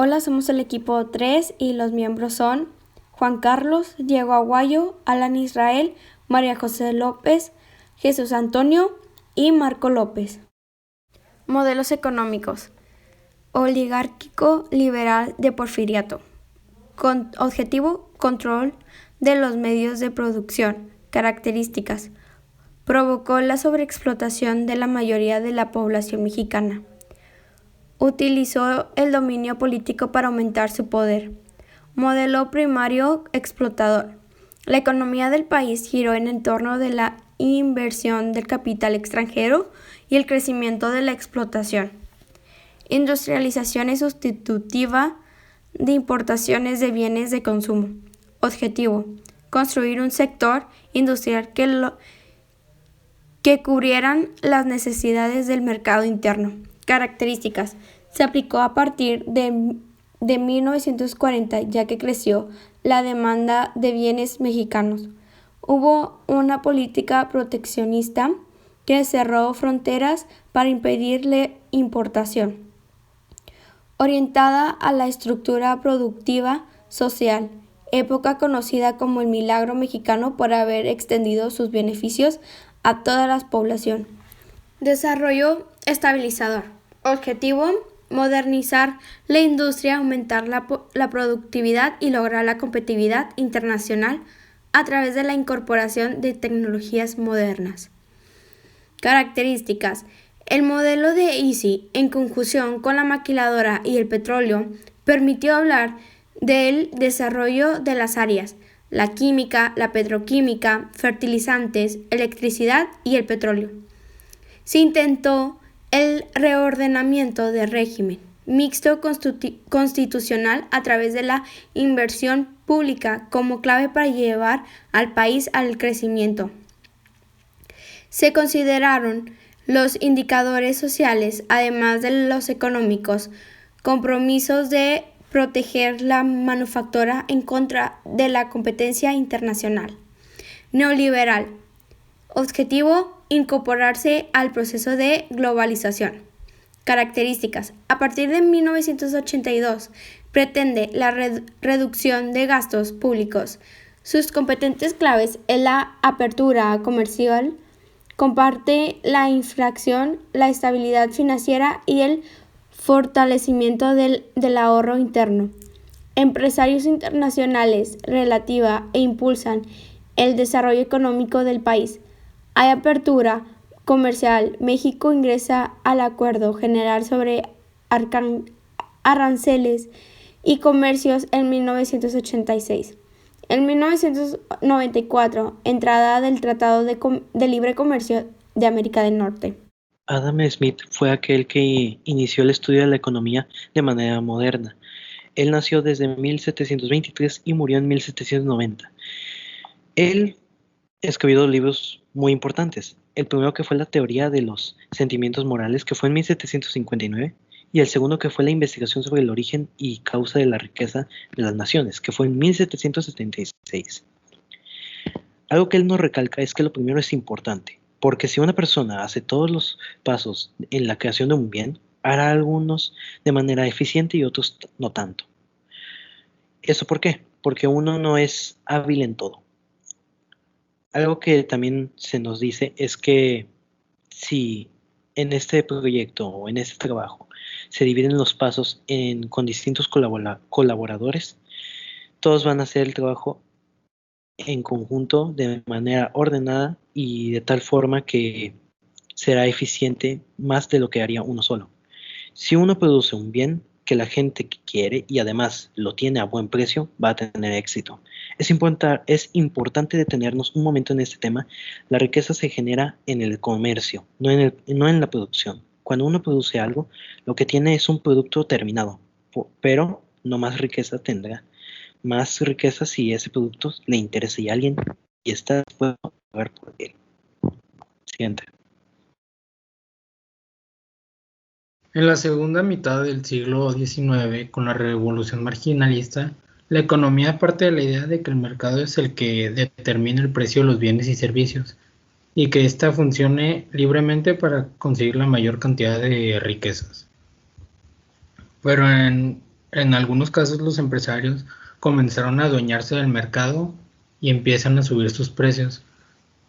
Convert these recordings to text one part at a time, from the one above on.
Hola, somos el equipo 3 y los miembros son Juan Carlos, Diego Aguayo, Alan Israel, María José López, Jesús Antonio y Marco López. Modelos económicos. Oligárquico liberal de Porfiriato. Objetivo: control de los medios de producción. Características: provocó la sobreexplotación de la mayoría de la población mexicana. Utilizó el dominio político para aumentar su poder. Modelo primario explotador. La economía del país giró en torno de la inversión del capital extranjero y el crecimiento de la explotación. Industrialización es sustitutiva de importaciones de bienes de consumo. Objetivo: construir un sector industrial que cubrieran las necesidades del mercado interno. Características: se aplicó a partir de 1940, ya que creció la demanda de bienes mexicanos. Hubo una política proteccionista que cerró fronteras para impedir la importación, orientada a la estructura productiva social, época conocida como el milagro mexicano por haber extendido sus beneficios a toda la población. Desarrollo estabilizador. Objetivo: modernizar la industria, aumentar la productividad y lograr la competitividad internacional a través de la incorporación de tecnologías modernas. Características: el modelo de Easy, en conjunción con la maquiladora y el petróleo, permitió hablar del desarrollo de las áreas: la química, la petroquímica, fertilizantes, electricidad y el petróleo. Se intentó el reordenamiento del régimen mixto constitucional a través de la inversión pública como clave para llevar al país al crecimiento. Se consideraron los indicadores sociales, además de los económicos, compromisos de proteger la manufactura en contra de la competencia internacional. Neoliberal. Objetivo: incorporarse al proceso de globalización. Características: a partir de 1982 pretende la reducción de gastos públicos. Sus competentes claves en la apertura comercial, comparte la inflación, la estabilidad financiera y el fortalecimiento del ahorro interno. Empresarios internacionales relativa e impulsan el desarrollo económico del país. Hay apertura comercial. México ingresa al Acuerdo General sobre Aranceles y Comercios en 1986. En 1994, entrada del Tratado de Libre Comercio de América del Norte. Adam Smith fue aquel que inició el estudio de la economía de manera moderna. Él nació desde 1723 y murió en 1790. Él escribió 2 libros muy importantes. El primero, que fue la teoría de los sentimientos morales, que fue en 1759, y el segundo, que fue la investigación sobre el origen y causa de la riqueza de las naciones, que fue en 1776. Algo que él nos recalca es que lo primero es importante, porque si una persona hace todos los pasos en la creación de un bien, hará algunos de manera eficiente y otros no tanto. ¿Eso por qué? Porque uno no es hábil en todo. Algo que también se nos dice es que si en este proyecto o en este trabajo se dividen los pasos con distintos colaboradores, todos van a hacer el trabajo en conjunto de manera ordenada y de tal forma que será eficiente más de lo que haría uno solo. Si uno produce un bien que la gente quiere y además lo tiene a buen precio, va a tener éxito. Es importante detenernos un momento en este tema. La riqueza se genera en el comercio, no en la producción. Cuando uno produce algo, lo que tiene es un producto terminado, pero no más riqueza tendrá. Más riqueza si ese producto le interesa y a alguien y está dispuesto a pagar por él. Siguiente. En la segunda mitad del siglo XIX, con la revolución marginalista, la economía parte de la idea de que el mercado es el que determina el precio de los bienes y servicios, y que ésta funcione libremente para conseguir la mayor cantidad de riquezas. Pero en En algunos casos los empresarios comenzaron a adueñarse del mercado y empiezan a subir sus precios.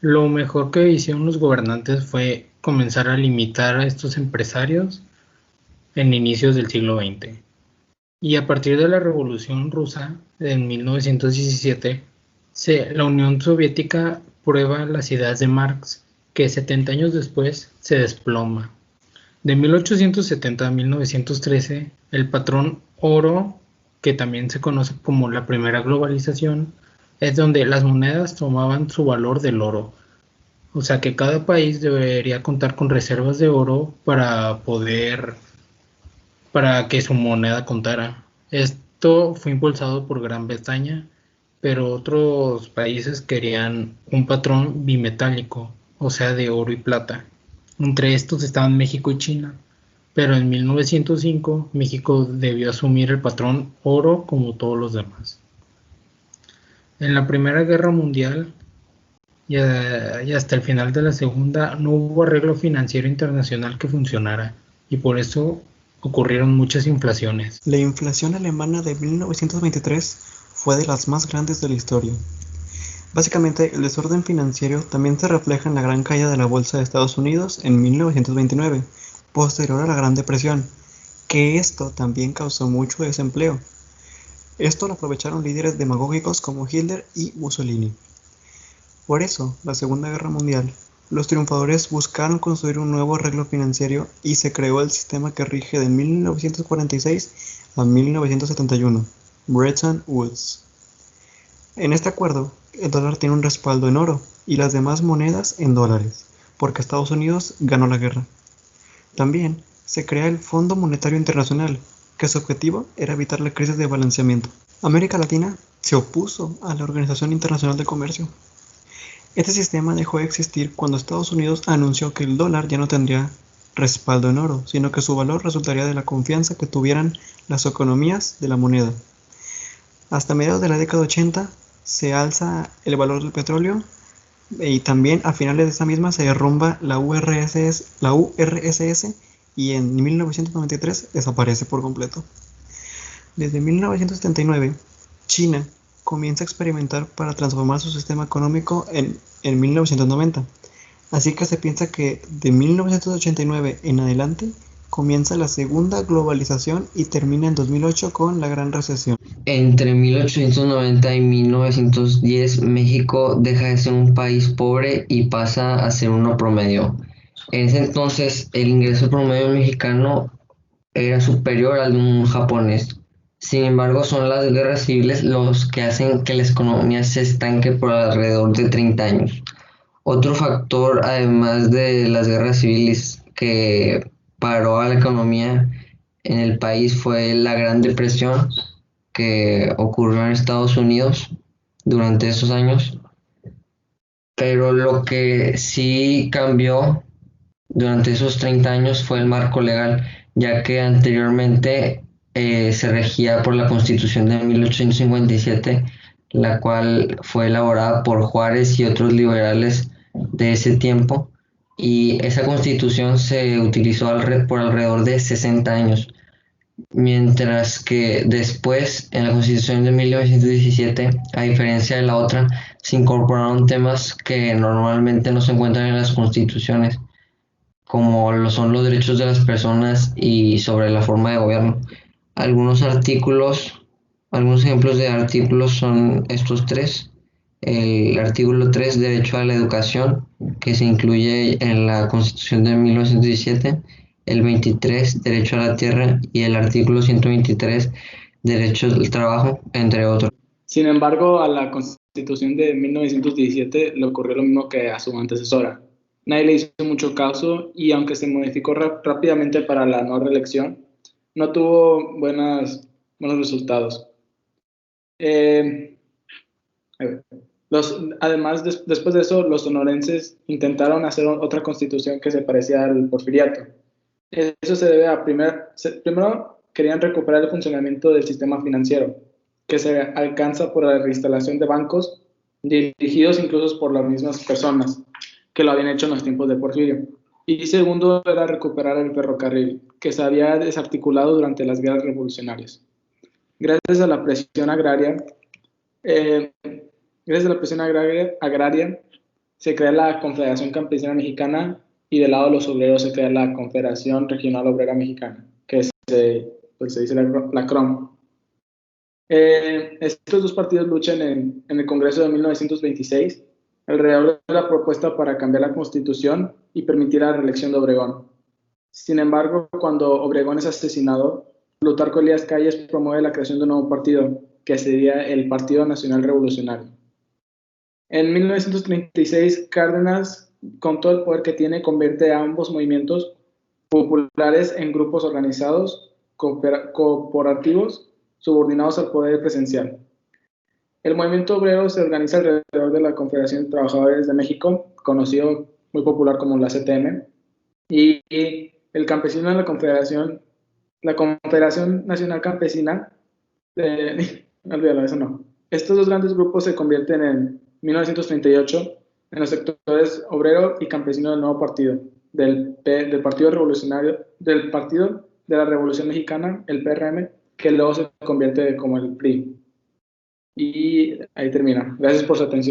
Lo mejor que hicieron los gobernantes fue comenzar a limitar a estos empresarios en inicios del siglo XX. Y a partir de la Revolución Rusa en 1917, la Unión Soviética prueba las ideas de Marx, que 70 años después se desploma. De 1870 a 1913, el patrón oro, que también se conoce como la primera globalización, es donde las monedas tomaban su valor del oro. O sea que cada país debería contar con reservas de oro para que su moneda contara. Esto fue impulsado por Gran Bretaña, pero otros países querían un patrón bimetálico, o sea, de oro y plata. Entre estos estaban México y China, pero en 1905 México debió asumir el patrón oro como todos los demás. En la Primera Guerra Mundial y hasta el final de la Segunda no hubo arreglo financiero internacional que funcionara, y por eso ocurrieron muchas inflaciones. La inflación alemana de 1923 fue de las más grandes de la historia. Básicamente, el desorden financiero también se refleja en la gran caída de la bolsa de Estados Unidos en 1929, posterior a la Gran Depresión, que esto también causó mucho desempleo. Esto lo aprovecharon líderes demagógicos como Hitler y Mussolini. Por eso, la Segunda Guerra Mundial, los triunfadores buscaron construir un nuevo arreglo financiero y se creó el sistema que rige de 1946 a 1971, Bretton Woods. En este acuerdo, el dólar tiene un respaldo en oro y las demás monedas en dólares, porque Estados Unidos ganó la guerra. También se crea el Fondo Monetario Internacional, que su objetivo era evitar la crisis de balanceamiento. América Latina se opuso a la Organización Internacional de Comercio. Este sistema dejó de existir cuando Estados Unidos anunció que el dólar ya no tendría respaldo en oro, sino que su valor resultaría de la confianza que tuvieran las economías de la moneda. Hasta mediados de la década 80 se alza el valor del petróleo y también a finales de esa misma se derrumba la URSS y en 1993 desaparece por completo. Desde 1979, China comienza a experimentar para transformar su sistema económico en 1990. Así que se piensa que de 1989 en adelante comienza la segunda globalización y termina en 2008 con la Gran Recesión. Entre 1890 y 1910, México deja de ser un país pobre y pasa a ser uno promedio. En ese entonces, el ingreso promedio mexicano era superior al de un japonés. Sin embargo, son las guerras civiles los que hacen que la economía se estanque por alrededor de 30 años. Otro factor, además de las guerras civiles que paró a la economía en el país, fue la Gran Depresión que ocurrió en Estados Unidos durante esos años. Pero lo que sí cambió durante esos 30 años fue el marco legal, ya que anteriormente se regía por la Constitución de 1857, la cual fue elaborada por Juárez y otros liberales de ese tiempo, y esa Constitución se utilizó por alrededor de 60 años, mientras que después, en la Constitución de 1917, a diferencia de la otra, se incorporaron temas que normalmente no se encuentran en las constituciones, como lo son los derechos de las personas y sobre la forma de gobierno. Algunos ejemplos de artículos son estos tres. El artículo 3, derecho a la educación, que se incluye en la Constitución de 1917, el 23, derecho a la tierra, y el artículo 123, derecho al trabajo, entre otros. Sin embargo, a la Constitución de 1917 le ocurrió lo mismo que a su antecesora. Nadie le hizo mucho caso y aunque se modificó rápidamente para la no reelección, no tuvo buenos resultados. Además, después de eso, los sonorenses intentaron hacer otra constitución que se parecía al porfiriato. Eso se debe a primero querían recuperar el funcionamiento del sistema financiero, que se alcanza por la reinstalación de bancos dirigidos incluso por las mismas personas que lo habían hecho en los tiempos de Porfirio. Y segundo era recuperar el ferrocarril, que se había desarticulado durante las guerras revolucionarias. Gracias a la presión agraria, eh, se crea la Confederación Campesina Mexicana y del lado de los obreros se crea la Confederación Regional Obrera Mexicana, que pues se dice la CROM. Estos dos partidos luchan en el Congreso de 1926 alrededor de la propuesta para cambiar la Constitución y permitir la reelección de Obregón. Sin embargo, cuando Obregón es asesinado, Plutarco Elías Calles promueve la creación de un nuevo partido, que sería el Partido Nacional Revolucionario. En 1936, Cárdenas, con todo el poder que tiene, convierte a ambos movimientos populares en grupos organizados, corporativos, subordinados al poder presencial. El movimiento obrero se organiza alrededor de la Confederación de Trabajadores de México, conocido muy popular como la CTM, y el campesino de la Confederación Nacional Campesina, olvídalo, eso no. Estos dos grandes grupos se convierten en 1938 en los sectores obrero y campesino del nuevo partido, del Partido Revolucionario, del Partido de la Revolución Mexicana, el PRM, que luego se convierte como el PRI. Y ahí termina. Gracias por su atención.